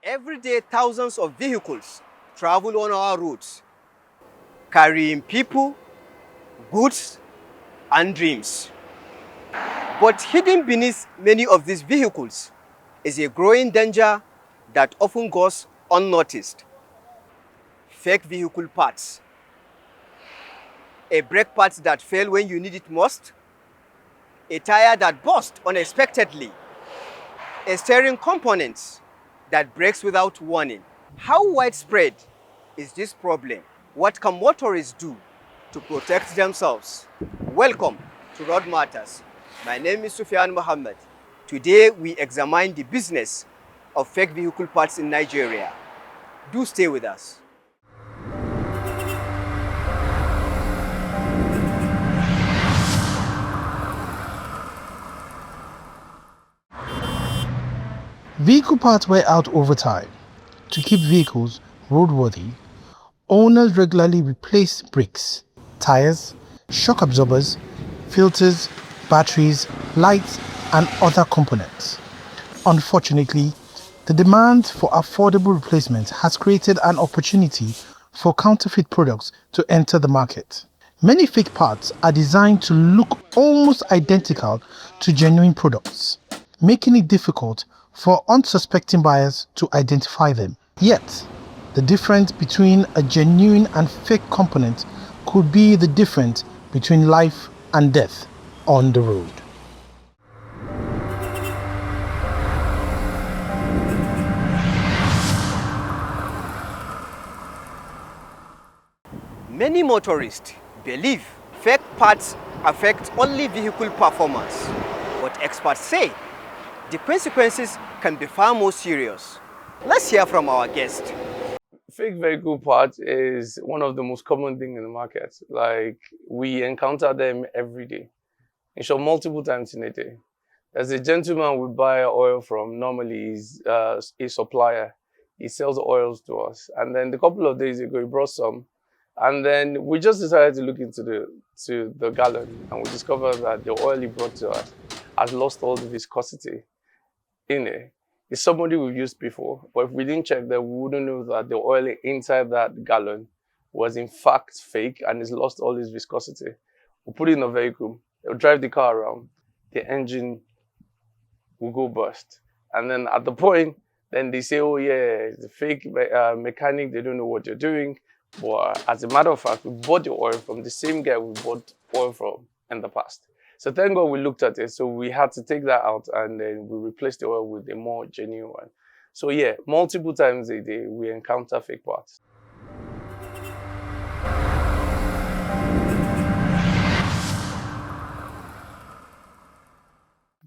Every day, thousands of vehicles travel on our roads, carrying people, goods, and dreams. But hidden beneath many of these vehicles is a growing danger that often goes unnoticed. Fake vehicle parts. A brake part that fail when you need it most. A tire that bursts unexpectedly. A steering component that breaks without warning. How widespread is this problem? What can motorists do to protect themselves? Welcome to Road Matters. My name is Sufyan Mohammed. Today we examine the business of fake vehicle parts in Nigeria. Do stay with us. Vehicle parts wear out over time. To keep vehicles roadworthy, owners regularly replace brakes, tires, shock absorbers, filters, batteries, lights, and other components. Unfortunately, the demand for affordable replacements has created an opportunity for counterfeit products to enter the market. Many fake parts are designed to look almost identical to genuine products, making it difficult for unsuspecting buyers to identify them. Yet, the difference between a genuine and fake component could be the difference between life and death on the road. Many motorists believe fake parts affect only vehicle performance, but experts say the consequences can be far more serious. Let's hear from our guest. Fake vehicle parts is one of the most common things in the market. Like, we encounter them every day. In short, multiple times in a day. There's a gentleman we buy oil from. Normally, he's a supplier. He sells oils to us. And then a couple of days ago, he brought some. And then we just decided to look into the gallon. And we discovered that the oil he brought to us has lost all the viscosity in it. It's somebody we've used before, but if we didn't check that, we wouldn't know that the oil inside that gallon was in fact fake and it's lost all its viscosity. We'll put it in a vehicle, it'll drive the car around, the engine will go bust. And then at the point, then they say, oh yeah, it's a fake mechanic, they don't know what you're doing. But as a matter of fact, we bought the oil from the same guy we bought oil from in the past. So thank God we looked at it. So we had to take that out and then we replaced the oil with a more genuine one. So yeah, multiple times a day we encounter fake parts.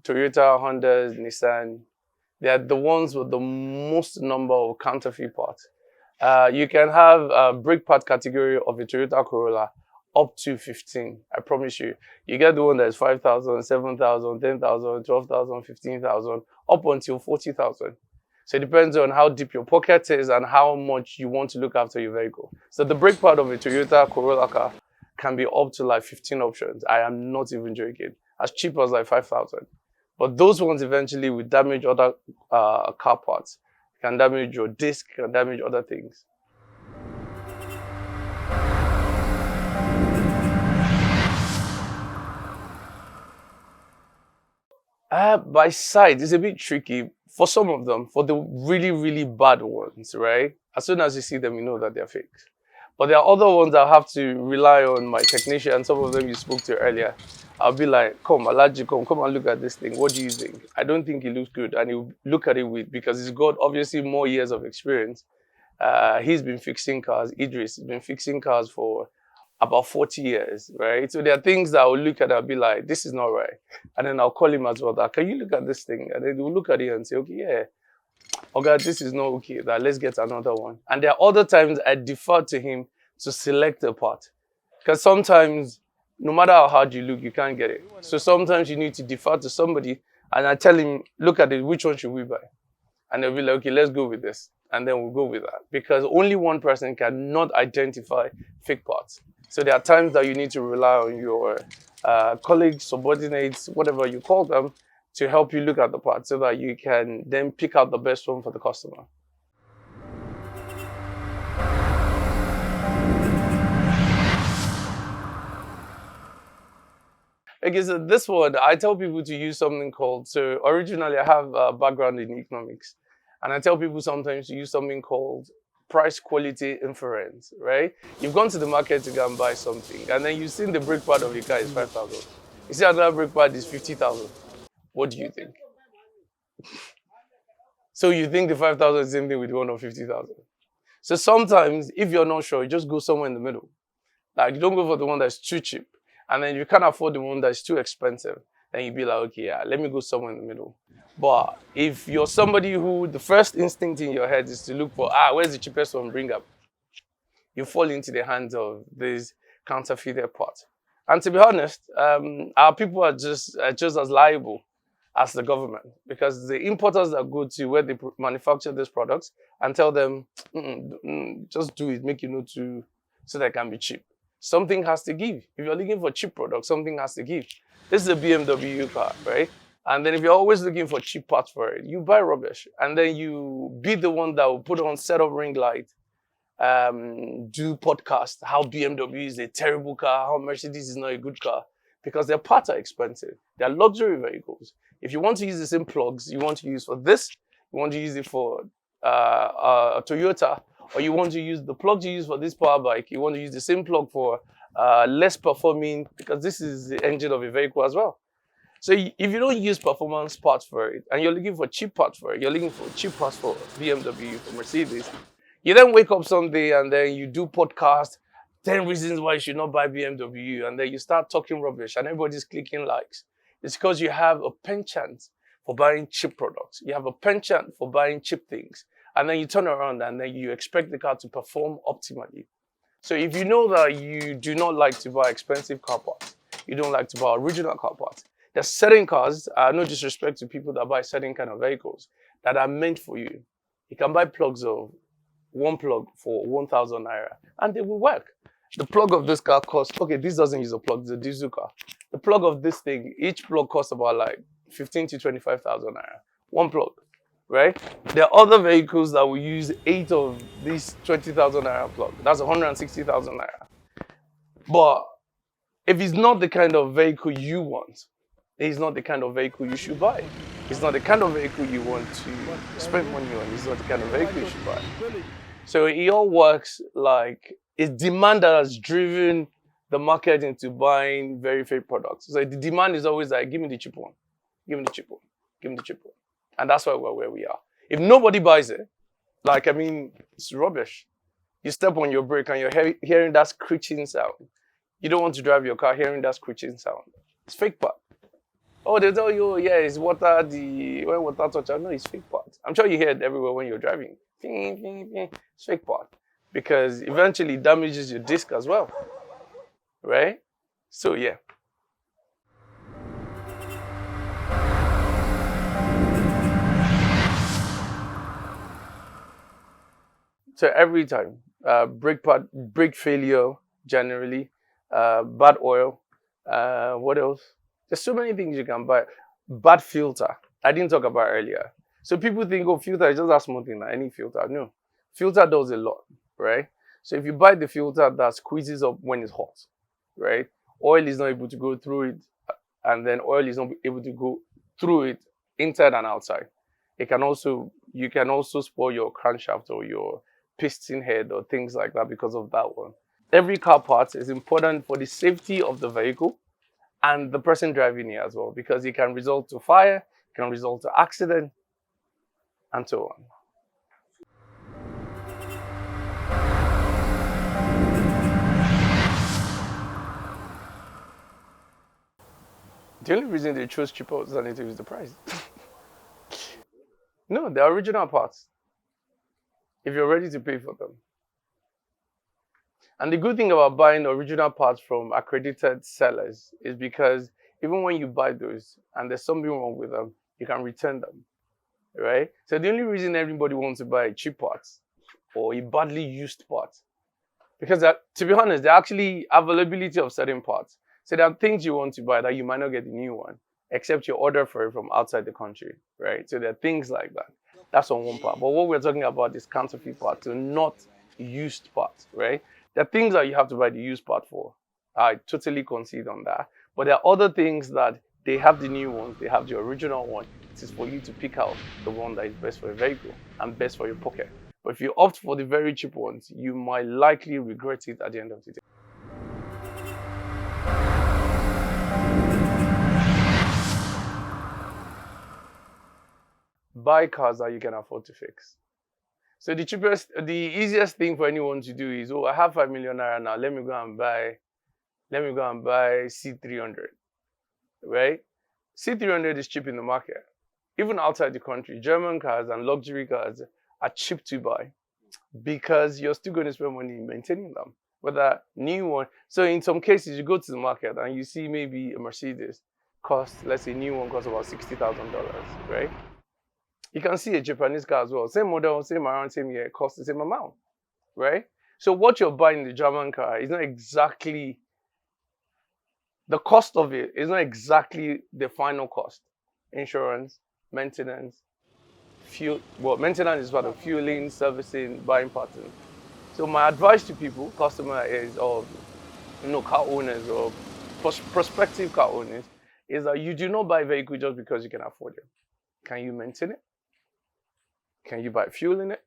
Toyota, Honda, Nissan, they are the ones with the most number of counterfeit parts. You can have a brake part category of a Toyota Corolla up to 15. I promise you. You get the one that is 5,000, 7,000, 10,000, 12,000, 15,000, up until 40,000. So it depends on how deep your pocket is and how much you want to look after your vehicle. So the brake part of a Toyota Corolla car can be up to like 15 options. I am not even joking. As cheap as like 5,000. But those ones eventually will damage other car parts. Can damage your disc, can damage other things. By sight, it's a bit tricky for some of them, for the really, really bad ones, right? As soon as you see them, you know that they're fake. But there are other ones that have to rely on my technician. Some of them you spoke to earlier. I'll be like, come, Alaji, come and look at this thing. What do you think? I don't think it looks good. And he'll look at it because he's got obviously more years of experience. He's been fixing cars. Idris has been fixing cars for about 40 years, right? So there are things that I'll look at and I'll be like, this is not right. And then I'll call him as well, that, can you look at this thing? And then he'll look at it and say, okay, yeah. Okay, this is not okay, that let's get another one. And there are other times I defer to him to select a part. Because sometimes, no matter how hard you look, you can't get it. So sometimes you need to defer to somebody and I tell him, look at it, which one should we buy? And they'll be like, okay, let's go with this. And then we'll go with that. Because only one person cannot identify fake parts. So there are times that you need to rely on your colleagues, subordinates, whatever you call them, to help you look at the parts so that you can then pick out the best one for the customer. Okay, so this one, I tell people to use something called, so originally I have a background in economics, and I tell people sometimes to use something called price quality inference, right? You've gone to the market to go and buy something, and then you've seen the brake pad of your car is 5,000. You see another brake pad is 50,000. What do you think? So you think the 5,000 is the same thing with the one of 50,000. So sometimes, if you're not sure, you just go somewhere in the middle. Like, you don't go for the one that's too cheap. And then you can't afford the one that's too expensive. Then you'd be like, okay, yeah, let me go somewhere in the middle. But if you're somebody who the first instinct in your head is to look for, where's the cheapest one, bring up, you fall into the hands of these counterfeited parts. And to be honest, our people are just as liable as the government, because the importers that go to where they manufacture these products and tell them, just do it, make so they can be cheap. Something has to give. If you're looking for cheap products, something has to give. This is a BMW car, right? And then if you're always looking for cheap parts for it, you buy rubbish. And then you be the one that will put on set up ring light, do podcast, how BMW is a terrible car, how Mercedes is not a good car, because their parts are expensive. They're luxury vehicles. If you want to use the same plugs you want to use for this, you want to use it for a Toyota, or you want to use the plugs you use for this power bike, you want to use the same plug for less performing, because this is the engine of a vehicle as well. So if you don't use performance parts for it, and you're looking for cheap parts for it, you're looking for cheap parts for BMW, for Mercedes, you then wake up someday and then you do podcast, 10 reasons why you should not buy BMW, and then you start talking rubbish and everybody's clicking likes. It's because you have a penchant for buying cheap products. You have a penchant for buying cheap things. And then you turn around and then you expect the car to perform optimally. So if you know that you do not like to buy expensive car parts, you don't like to buy original car parts, there's certain cars, no disrespect to people that buy certain kind of vehicles, that are meant for you. You can buy plugs of one plug for 1,000 naira and they will work. The plug of this car costs, okay, this doesn't use a plug, it's a diesel car. The plug of this thing, each plug costs about like 15 to 25,000 naira. One plug, right? There are other vehicles that will use 8 of these 20,000 naira plug. That's 160,000 naira. But if it's not the kind of vehicle you want, it's not the kind of vehicle you should buy. It's not the kind of vehicle you want to spend money on. It's not the kind of vehicle you should buy. So it all works like it's demand that has driven the market into buying very fake products. So the demand is always like, give me the cheap one, give me the cheap one, give me the cheap one. And that's why we're where we are. If nobody buys it, like, I mean, it's rubbish. You step on your brake and you're hearing that screeching sound. You don't want to drive your car hearing that screeching sound. It's fake part. Oh, they tell you, yeah, it's water, when water touch. No, it's fake part. I'm sure you hear it everywhere when you're driving. It's fake part. Because eventually it damages your disc as well. Right? So, yeah. So every time, brake failure generally, bad oil, what else? There's so many things you can buy. Bad filter. I didn't talk about earlier. So people think, oh, filter is just a small thing, like any filter. No. Filter does a lot, right? So if you buy the filter that squeezes up when it's hot, right? Oil is not able to go through it, and then oil is not able to go through it inside and outside. You can also spoil your crankshaft or your piston head or things like that because of that one. Every car part is important for the safety of the vehicle and the person driving it as well, because it can result to fire, it can result to accident, and so on. The only reason they chose cheaper alternative is the price. No, they're original parts, if you're ready to pay for them. And the good thing about buying original parts from accredited sellers is because even when you buy those and there's something wrong with them, you can return them, right? So the only reason everybody wants to buy cheap parts or a badly used part, because to be honest, there are actually availability of certain parts. So there are things you want to buy that you might not get the new one, except you order for it from outside the country, right? So there are things like that. That's on one part. But what we're talking about is counterfeit parts, so not used parts, right? There are things that you have to buy the used part for. I totally concede on that. But there are other things that they have the new ones, they have the original one. It is for you to pick out the one that is best for your vehicle and best for your pocket. But if you opt for the very cheap ones, you might likely regret it at the end of the day. Buy cars that you can afford to fix. So the easiest thing for anyone to do is, oh, I have 5 million naira now. Let me go and buy C300, right? C300 is cheap in the market. Even outside the country, German cars and luxury cars are cheap to buy because you're still going to spend money maintaining them, whether new one. So in some cases, you go to the market and you see maybe a Mercedes let's say new one costs about $60,000, right? You can see a Japanese car as well. Same model, same around, same year, costs the same amount, right? So what you're buying in the German car is not exactly, the cost of it is not exactly the final cost. Insurance, maintenance, fuel. Well, maintenance is part of fueling, servicing, buying patterns. So my advice to people, customer is, or car owners or prospective car owners, is that you do not buy a vehicle just because you can afford it. Can you maintain it? Can you buy fuel in it?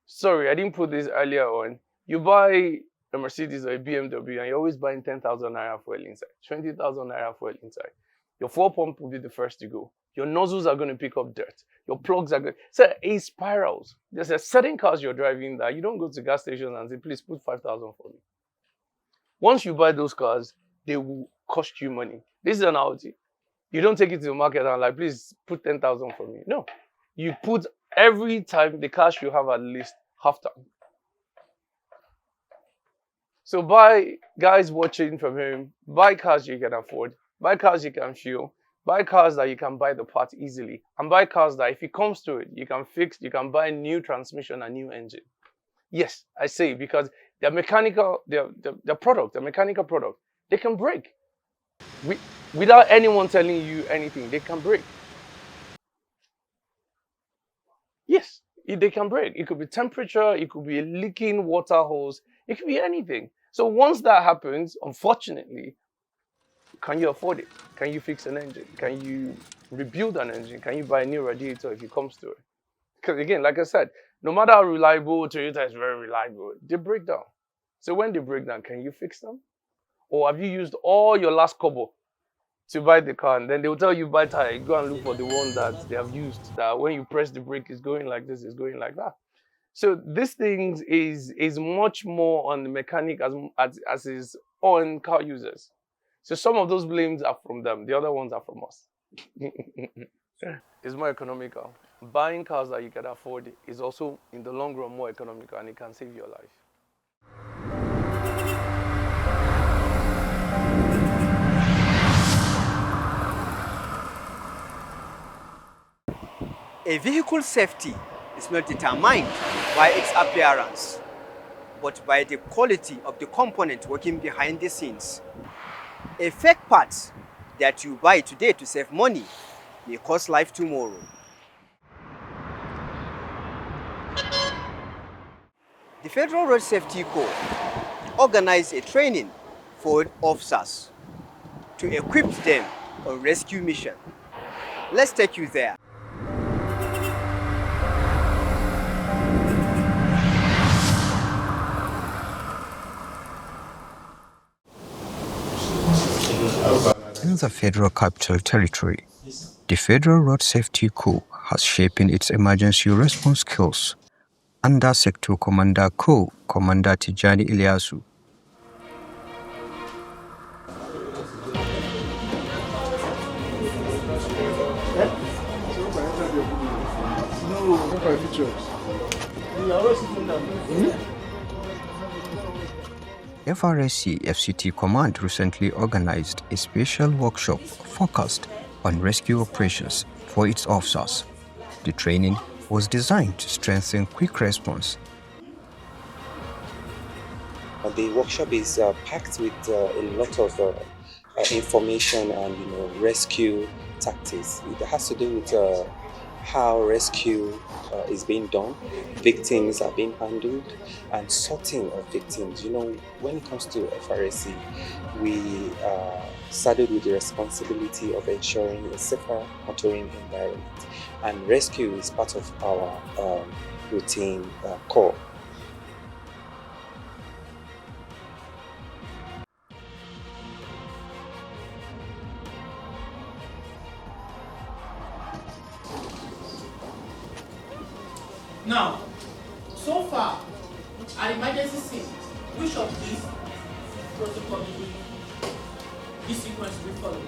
Sorry, I didn't put this earlier on. You buy a Mercedes or a BMW and you're always buying 10,000 naira fuel inside, 20,000 naira fuel inside. Your fuel pump will be the first to go. Your nozzles are going to pick up dirt. Your plugs are going to... So it spirals. There's a certain cars you're driving that you don't go to gas stations and say, please put 5,000 for me. Once you buy those cars, they will cost you money. This is an analogy. You don't take it to the market and like, please put 10,000 for me. No. You put every time the car should have at least half tank. So buy, guys watching from home, buy cars you can afford, buy cars you can fuel, buy cars that you can buy the parts easily, and buy cars that if it comes to it, you can fix, you can buy new transmission and new engine. Yes, I say, because they're mechanical, they're mechanical product, they can break. Without anyone telling you anything, they can break. Yes, they can break. It could be temperature, it could be a leaking water hose, it could be anything. So once that happens, unfortunately, can you afford it? Can you fix an engine? Can you rebuild an engine? Can you buy a new radiator if it comes to it? Because again, like I said, no matter how reliable, Toyota is very reliable, they break down. So when they break down, can you fix them? Or have you used all your last kobo to buy the car, and then they will tell you buy tire, go and look for the one that they have used, that when you press the brake is going like this, is going like that. So this thing is much more on the mechanic as is on car users. So some of those blames are from them, the other ones are from us. It's more economical. Buying cars that you can afford is also in the long run more economical, and it can save your life. A vehicle's safety is not determined by its appearance, but by the quality of the component working behind the scenes. A fake part that you buy today to save money may cost life tomorrow. The Federal Road Safety Corps organized a training for officers to equip them on rescue mission. Let's take you there. In the Federal Capital Territory, the Federal Road Safety Corps has sharpened its emergency response skills under Sector Commander Corps Commander Tijani Ilyasu. FRSC FCT Command recently organized a special workshop focused on rescue operations for its officers. The training was designed to strengthen quick response. The workshop is packed with a lot of information and rescue tactics. It has to do with how rescue is being done, victims are being handled, and sorting of victims. You know, when it comes to FRSC, we are saddled with the responsibility of ensuring a safer motoring environment, and rescue is part of our routine core. Now, so far, at emergency scene, which of these protocols will this sequence will follow?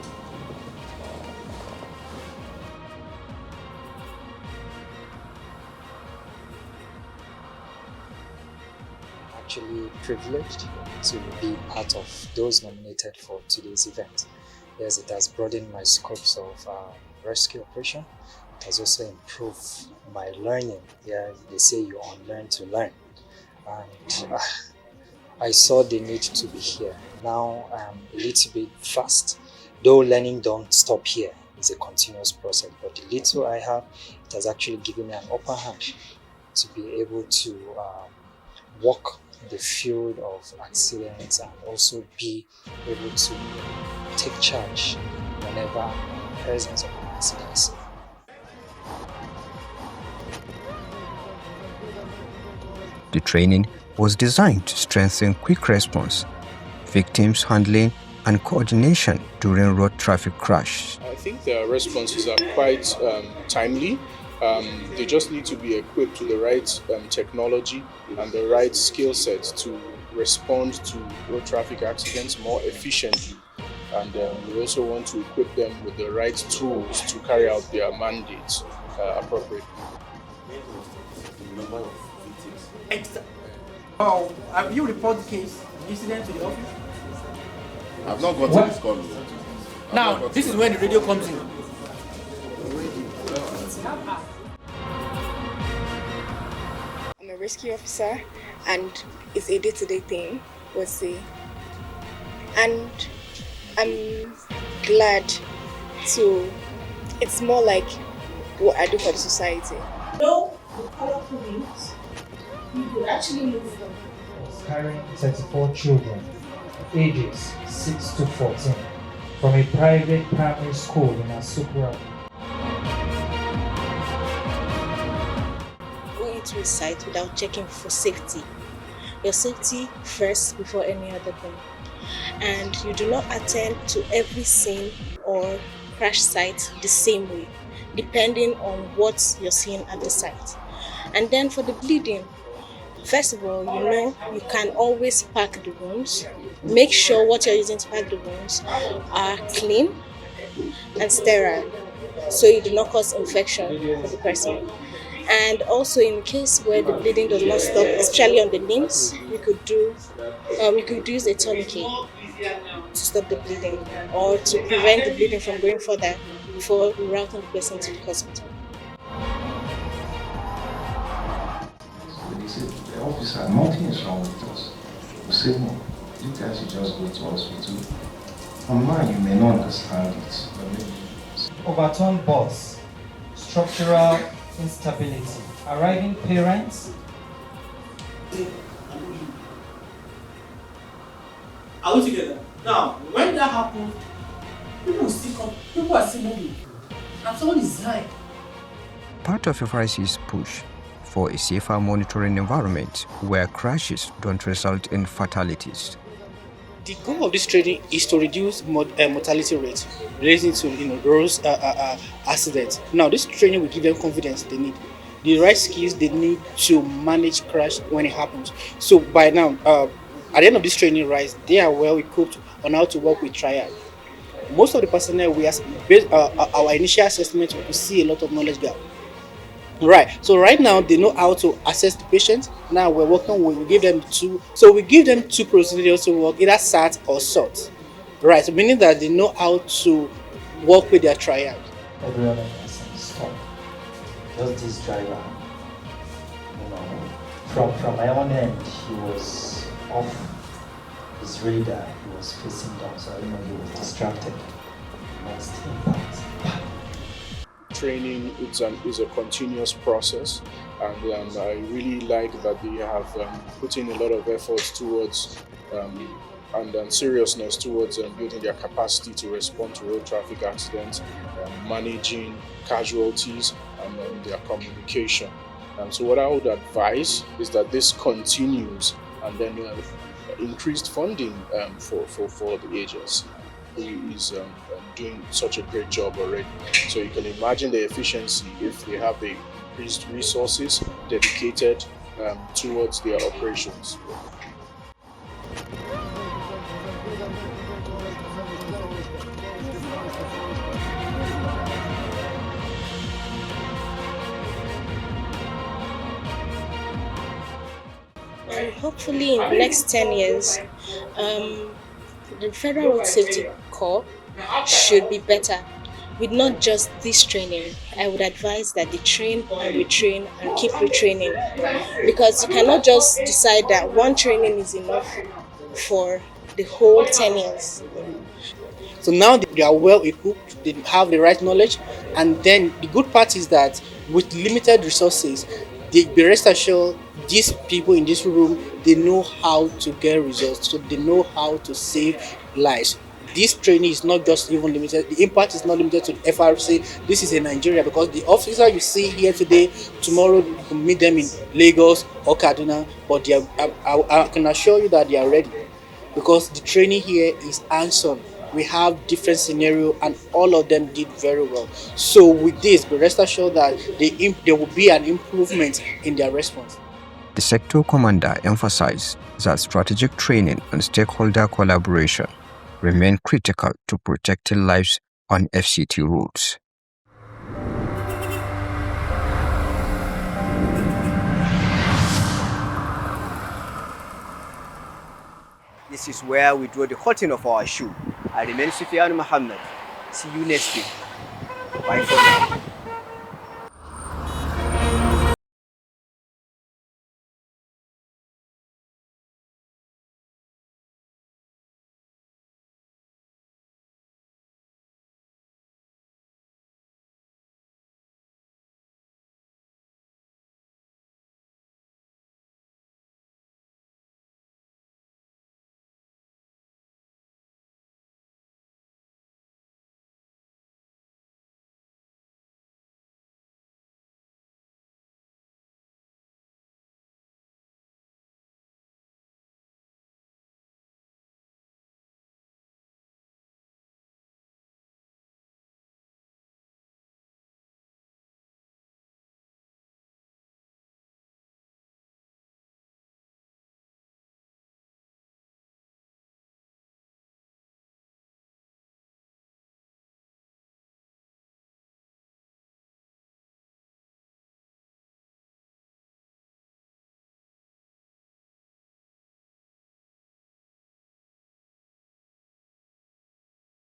Actually privileged to be part of those nominated for today's event. Yes, it has broadened my scopes of rescue operation. It has also improved my learning. Yeah, they say you unlearn to learn. And I saw the need to be here. Now I'm a little bit fast, though learning don't stop here. It's a continuous process, but the little I have, it has actually given me an upper hand to be able to walk the field of accidents and also be able to take charge whenever presence of an accident. The training was designed to strengthen quick response, victims handling, and coordination during road traffic crash. I think their responses are quite timely. They just need to be equipped with the right technology and the right skill set to respond to road traffic accidents more efficiently. And we also want to equip them with the right tools to carry out their mandates appropriately. Oh, have you reported the case, the incident to the office? I've not gotten this call. Now, this is when the radio comes in. I'm a rescue officer, and it's a day-to-day thing, we'll say. And I'm glad to, it's more like what I do for the society. No, the colorful wings, you could actually move them. Carrying 34 children, ages 6 to 14, from a private primary school in Asukura. Go into a site without checking for safety. Your safety first before any other thing. And you do not attend to every scene or crash site the same way, depending on what you're seeing at the site. And then for the bleeding, first of all, you can always pack the wounds. Make sure what you're using to pack the wounds are clean and sterile, so you do not cause infection for the person. And also, in case where the bleeding does not stop, especially on the limbs, you could use a tourniquet to stop the bleeding or to prevent the bleeding from going further before routing the person to the hospital. They said, the officer, nothing is wrong with us. We say, no, you guys should just go to hospital. Online, you may not understand it, but maybe. Overturned bus, structural instability, arriving parents. Are we together? Now, when that happens, people will still come, people are still moving, and someone is dying. Part of FRC's push for a safer monitoring environment where crashes don't result in fatalities. The goal of this training is to reduce mortality rates relating to road accidents. Now, this training will give them confidence they need, the right skills they need to manage crash when it happens. So by now, at the end of this training, right, they are well equipped on how to work with triad. Most of the personnel we have based our initial assessment, we see a lot of knowledge gap. Right. So right now they know how to assess the patient. Now we're working with, we give them two. So we give them two procedures to work, either SAT or SOT. Right. So meaning that they know how to work with their triad. Everyone has stop. Just this driver. From my own end, he was off his radar. He was facing down, so I he was distracted. Next impact. training is a continuous process, and I really like that they have put in a lot of efforts towards and seriousness towards building their capacity to respond to road traffic accidents, managing casualties, and their communication. So what I would advise is that this continues, and then increased funding for the agency, who is doing such a great job already. So you can imagine the efficiency if they have the increased resources dedicated towards their operations. And hopefully in the next 10 years, the Federal Road Safety Corps should be better with not just this training. I would advise that they train and retrain and keep retraining, because you cannot just decide that one training is enough for the whole 10 years. So now they are well equipped, they have the right knowledge, and then the good part is that with limited resources, they be rest assured these people in this room, they know how to get results, so they know how to save lives. This training is not just even limited, the impact is not limited to the FRC. This is in Nigeria, because the officer you see here today, tomorrow you can meet them in Lagos or Kaduna, but they are, I can assure you that they are ready, because the training here is hands-on. We have different scenarios, and all of them did very well. So with this, be rest assured that there will be an improvement in their response. The sector commander emphasized that strategic training and stakeholder collaboration remain critical to protecting lives on FCT roads. This is where we draw the curtain of our show. I remain Sufyan Muhammad. See you next week. Bye for now.